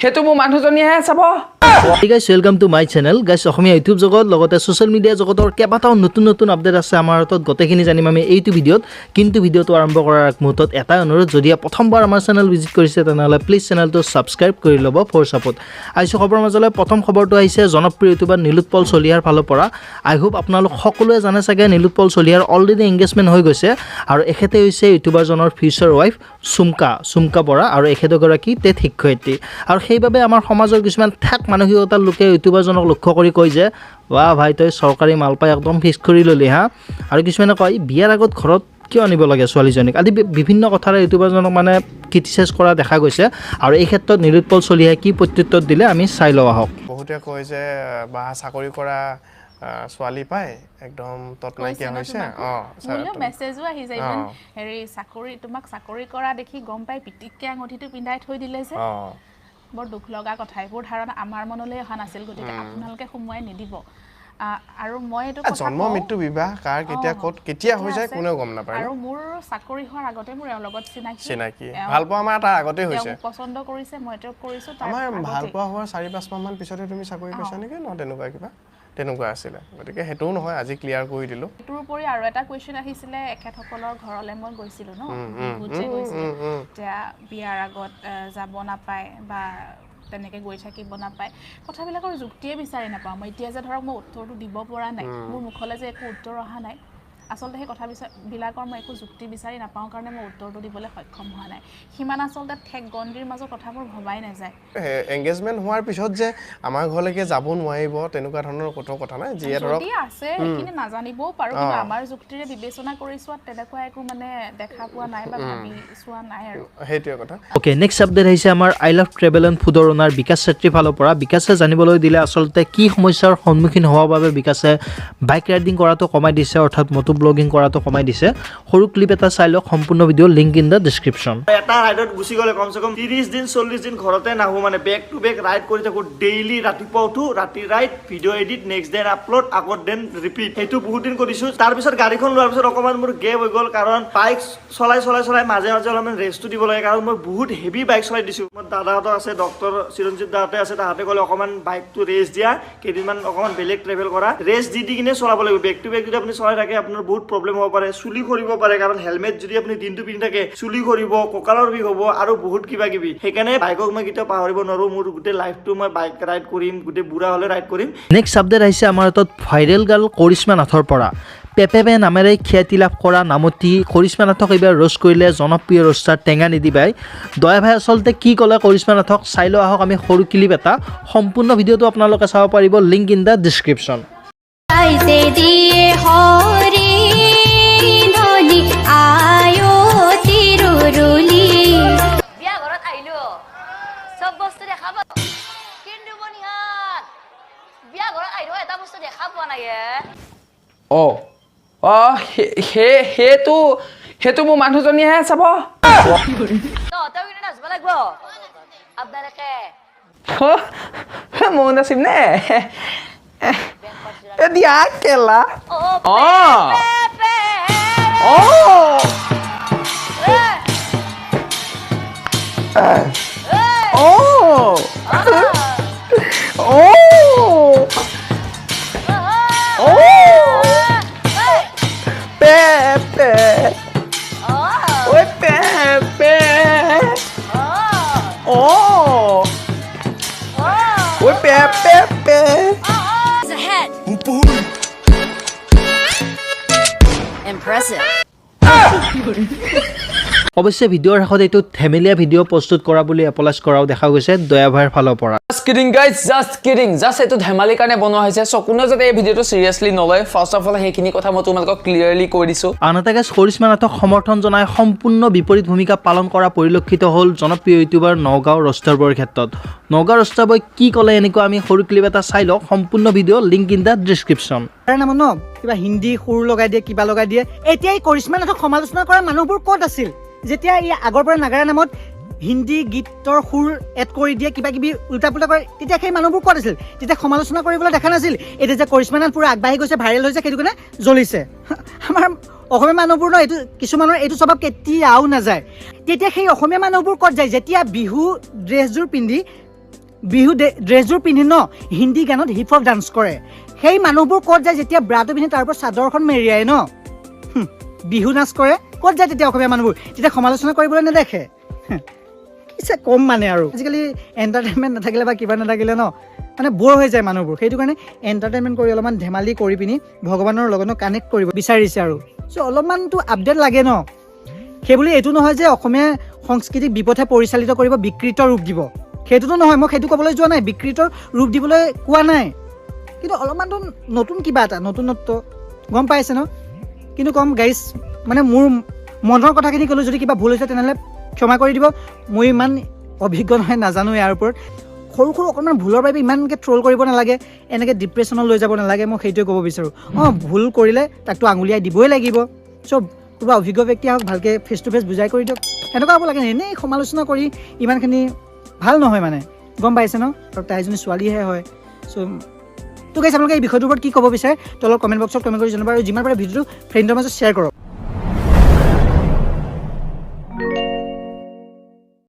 সেইটো মোৰ মানুহজনীহে চাব Hey guys, welcome to my channel. Guys, Asomiya YouTube জগত লগতে সোশ্যাল মিডিয়া জগতৰ কেইবাটাও নতুন আপডেট আছে আমাৰ হাতত গোটেইখিনি জানিম আমি এইটো ভিডিঅ'ত কিন্তু ভিডিঅ'টো আৰম্ভ কৰাৰ আগ মুহূৰ্তত এটা অনুৰোধ যদি প্ৰথমবাৰ আমাৰ চেনেল ভিজিট কৰিছে তেনেহ'লে প্লিজ চেনেলটো সাবস্ক্ৰাইব কৰি ল'ব ফৰ সাপোৰ্ট আইছো খবৰ মাজলৈ প্ৰথম খবৰটো আহিছে জনপ্ৰিয় ইউটিউবাৰ নীলোৎপল চলিহাৰ ফালৰ পৰা আই হোপ আপোনালোক সকলোৱে জানে চাগে নীলোৎপল চলিহাৰ অলৰেডি এংগেজমেণ্ট হৈ গৈছে আৰু এখেতে হৈছে ইউটিউবাৰজনৰ ফিউচাৰ ৱাইফ চুমকা বৰা আৰু এখেতগৰাকী টেট শিক্ষয়িত্ৰী আৰু সেইবাবে আমাৰ সমাজৰ কিছুমান ঠেক মানসিকতাৰ লোকে ইউটিউবাৰজনক লক্ষ্য কৰি কয় যে ৱা ভাই তই চৰকাৰী মাল পাই একদম ফিক্স কৰি ললি হা আৰু কিছুমানে কয় বিয়াৰ আগত ঘৰত কিয় আনিব লাগে ছোৱালীজনীক আদি বিভিন্ন কথাৰে ইউটিউবাৰজনক মানে ক্ৰিটিচাইজ কৰা দেখা গৈছে আৰু এই ক্ষেত্ৰত নীলোৎপল চলিহাই কি প্ৰত্যুত্তৰ দিলে আমি চাই লওঁ আহক বহুতে কয় যে বা চাকৰি কৰা ছোৱালী পাই একদম তত নাইকিয়া হৈছে মোলৈ মেছেজো আহি যায় ইভেন হেৰি তোমাক চাকৰি কৰা দেখি গম পাই পিটিককে আঙঠিটো পিন্ধাই থৈ দিলে যে বৰ দুখ লগা কথা এইবোৰ ধাৰণা আমাৰ মনলৈ অহা নাছিল গতিকে আপোনালোকে সময় নিদিব আৰু মই এইটো কথা জন্ম মৃত্যু বিবাহ কাৰ কেতিয়া হৈ যায় কোনেও গম নাপায় আৰু মোৰ চাকৰি হোৱাৰ আগতে মোৰ এওঁৰ লগত চিনাকি ভাল পোৱা আমাৰ তাৰ আগতে হৈছে পছন্দ কৰিছে মই তেওঁক কৰিছো আমাৰ ভাল পোৱা হোৱাৰ 4-5 মাহ মান পিছতে তুমি চাকৰি পাইছা নেকি ন তেনেকুৱা কিবা তেনেকুৱা আছিল গতিকে হেতু নহয় আজি ক্লিয়াৰ কৰি দিলো এটোৰ উপৰি আৰু এটা কোৱেশ্চন আহিছিলে এখেতসকলৰ ঘৰলৈ মই গৈছিলো ন বুজি গৈছিল যে বিয়াৰ আগত যাব নাপায় বা তেনেকে গৈ থাকিব নাপায় কথাবিলাকৰ যুক্তিয়ে বিচাৰি নাপাওঁ মই এতিয়া যে ধৰক মই উত্তৰটো দিব পৰা নাই মোৰ মুখলৈ যে একো উত্তৰ অহা নাই আসলতে সেই কথা বিলাকৰ মই একো যুক্তি বিচাৰি নাপাওঁ কাৰণে মই উত্তৰটো দিবলৈ সক্ষম হোৱা নাই সিমান আসলতে ঠেক গণ্ডিৰ মাজৰ কথাবোৰ ভবাই নাযায় এংগেজমেণ্ট হোৱাৰ পিছত যে আমাৰ ঘৰলৈকে যাব নোৱাৰিব তেনেকুৱা ধৰণৰ কথা নাই যিয়ে ধৰক যদি আছে এইখিনি নাজানিবও পাৰো কিন্তু আমাৰ যুক্তিৰে বিবেচনা কৰি চোৱাত তেনেকুৱা একো মানে দেখা পোৱা নাই বা ভাবি চোৱা নাই আৰু সেইটোৱে কথা ওকে নেক্সট আপডেট আহিছে আমাৰ আই লাভ ট্ৰেভেল এণ্ড ফুডৰ ওনাৰ বিকাশ চেত্ৰীৰ ফালৰ পৰা বিকাশে জানিবলৈ দিলে আসলতে কি সমস্যাৰ সন্মুখীন হোৱাৰ বাবে বিকাশে বাইক ৰাইডিং কৰাটো কমাই দিছে অৰ্থাৎ মটো ব্লগিং কৰাটো কমাই দিছে সৰু ক্লিপ এটা চাই লওক সম্পূৰ্ণ video' link in the description এটা ৰাইডত গুচি গ'লে কমচে কম 30 দিন 40 দিন ঘৰতে নাহো মানে বেক টু বেক ৰাইড কৰি থাকো ডেইলি ৰাতিপুৱা উঠো ৰাতি ride video' edit next day upload আগত দেন ৰিপিট সেইটো বহুত দিন কৰিছো তাৰ পিছত গাড়ীখন লোৱাৰ পিছত অকমান মোৰ গেপ হৈ গ'ল কাৰণ বাইক চলাই মাজে অলপমান ৰেষ্টটো দিব লাগে কাৰণ মই বহুত হেভি বাইক চলাই দিছো মোৰ দাদাহঁত আছে ডক্টৰ চিৰঞ্জিত দাহঁতে আছে তাহাঁতে ক'লে অকমান বাইকটো ৰেষ্ট দিয়া কেইদিনমান অকমান বেলেগ ট্ৰেভেল কৰা ৰেষ্ট দি কিনে চলাব লাগিব বেক টু বেক যদি আপুনি চলাই থাকে আপোনাৰ বহুত প্ৰব্লেম হ'ব পাৰে চুলি খৰিব পাৰে কাৰণ হেলমেট যদি আপুনি দিনটো পিন্ধি থাকে চুলি খৰিব কঁকালৰ বিষ হ'ব আৰু বহুত কিবা কিবি সেইকাৰণে বাইকক মই কেতিয়াও পাহৰিব নোৱাৰো মোৰ গোটেই লাইফটো মই বাইক ৰাইড কৰিম গোটেই বুঢ়া হ'লে ৰাইড কৰিম নেক্সট আপডেট আহিছে আমাৰ হাতত ভাইৰেল গাৰ্ল কৰিশ্মা নাথৰ পৰা পেপে নামেৰে খ্যাতি লাভ কৰা নামতি কৰিশ্মা নাথক এইবাৰ ৰোষ্ট কৰিলে জনপ্ৰিয় ৰোষ্টাৰ টেঙা নিদিবাই দয়া ভাই আচলতে কি ক'লে কৰিশ্মা নাথক চাই লওঁ আহক আমি সৰু ক্লিপ এটা সম্পূৰ্ণ ভিডিঅ'টো আপোনালোকে চাব পাৰিব লিংক ইন দ্য ডেছক্ৰিপশ্যন সেইটো মোৰ মানুহজনীহে চাব মোৰ নাচিম নে দিয়া কেলা অৱশ্যে ভিডিঅ'ৰ শেষত এইটো ধেমেলীয়া ভিডিঅ' প্ৰস্তুত কৰা বুলি এপলাইজ কৰাও দেখা গৈছে দয়া ভাইৰ ফালৰ পৰা জাষ্ট কিডিং এইটো ধেমালিৰ কাৰণে বনোৱা হৈছে চ' কোনেও যাতে এই ভিডিঅ'টো চিৰিয়াছলি নলয় ফাৰ্ষ্ট অফ অল সেইখিনি কথা মই তোমালোকক ক্লিয়াৰলি কৈ দিছোঁ আনহাতে গাইজ কৰিশ্মা নাথক সমৰ্থন জনাই সম্পূৰ্ণ বিপৰীত ভূমিকা পালন কৰা পৰিলক্ষিত হ'ল জনপ্ৰিয় ইউটিউবাৰ নগাঁও ৰষ্টাৰ বয়ৰ ক্ষেত্ৰত নগাঁও ৰষ্টাৰ বয় কি ক'লে এনেকুৱা আমি সৰু ক্লিপ এটা চাই লওঁ সম্পূৰ্ণ video' link in the description নাম ন কিবা হিন্দী সুৰ লগাই দিয়ে কিবা লগাই দিয়ে এতিয়া এই কৰিশ্মা নাথক সমালোচনা কৰা মানুহবোৰ ক'ত আছিল যেতিয়া ই আগৰ পৰা নাগাৰা নামত হিন্দী গীতৰ সুৰ এড কৰি দিয়ে কিবা কিবি উল্টা পুল্টা কৰে তেতিয়া সেই মানুহবোৰ ক'ত আছিল তেতিয়া সমালোচনা কৰিবলৈ দেখা নাছিল এতিয়া যে কৰিশ্মা নাথ পুৰা আগবাঢ়ি গৈছে ভাইৰেল হৈছে সেইটো কাৰণে জ্বলিছে আমাৰ অসমীয়া মানুহবোৰ ন এইটো কিছুমানৰ এইটো স্বভাৱ কেতিয়াও নাযায় তেতিয়া সেই অসমীয়া মানুহবোৰ ক'ত যায় যেতিয়া বিহু ড্ৰেছযোৰ পিন্ধি ন হিন্দী গানত হিপ হপ ডান্স কৰে সেই মানুহবোৰ ক'ত যায় যেতিয়া ব্ৰাটো পিন্ধি তাৰ ওপৰত চাদৰখন মেৰিয়াই ন বিহু নাচ কৰে ক'ত যায় তেতিয়া অসমীয়া মানুহবোৰ তেতিয়া সমালোচনা কৰিবলৈ নেদেখে কিছে কম মানে আৰু আজিকালি এণ্টাৰটেইনমেণ্ট নাথাকিলে বা কিবা নাথাকিলে ন মানে বৰ হৈ যায় মানুহবোৰ সেইটো কাৰণে এণ্টাৰটেইনমেণ্ট কৰি অলপমান ধেমালি কৰি পিনি ভগৱানৰ লগত কানেক্ট কৰিব বিচাৰিছে আৰু চ' অলপমানতো আপডেট লাগে ন সেইবুলি এইটো নহয় যে অসমীয়া সংস্কৃতিক বিপথে পৰিচালিত কৰিব বিকৃত ৰূপ দিব সেইটোতো নহয় মই সেইটো ক'বলৈ যোৱা নাই বিকৃত ৰূপ দিবলৈ কোৱা নাই কিন্তু অলপমানতো নতুন কিবা এটা নতুনত্ব গম পাইছে ন কিন্তু কম গাইজ মানে মোৰ মনৰ কথাখিনি ক'লোঁ যদি কিবা ভুল হৈছে তেনেহ'লে ক্ষমা কৰি দিব মই ইমান অভিজ্ঞ নহয় নাজানো ইয়াৰ ওপৰত সৰু সৰু অকণমান ভুলৰ বাবে ইমানকৈ ট্ৰল কৰিব নালাগে এনেকৈ ডিপ্ৰেশ্যনত লৈ যাব নালাগে মই সেইটোৱে ক'ব বিচাৰোঁ ভুল কৰিলে তাকতো আঙুলিয়াই দিবই লাগিব চব কোনোবা অভিজ্ঞ ব্যক্তি আহক ভালকৈ ফেচ টু ফেচ বুজাই কৰি দিয়ক সেনেকুৱা হ'ব লাগে এনেই সমালোচনা কৰি ইমানখিনি ভাল নহয় মানে গম পাইছে ন আৰু তাই এজনী ছোৱালীহে হয় চ' তো গাইছ আপোনালোকে এই বিষয়টোৰ ওপৰত কি ক'ব বিচাৰে তলৰ কমেণ্ট বক্সত কমেণ্ট কৰি জনাব আৰু যিমান পাৰে ভিডিঅ'টো ফ্ৰেণ্ডৰ মাজত শ্বেয়াৰ কৰক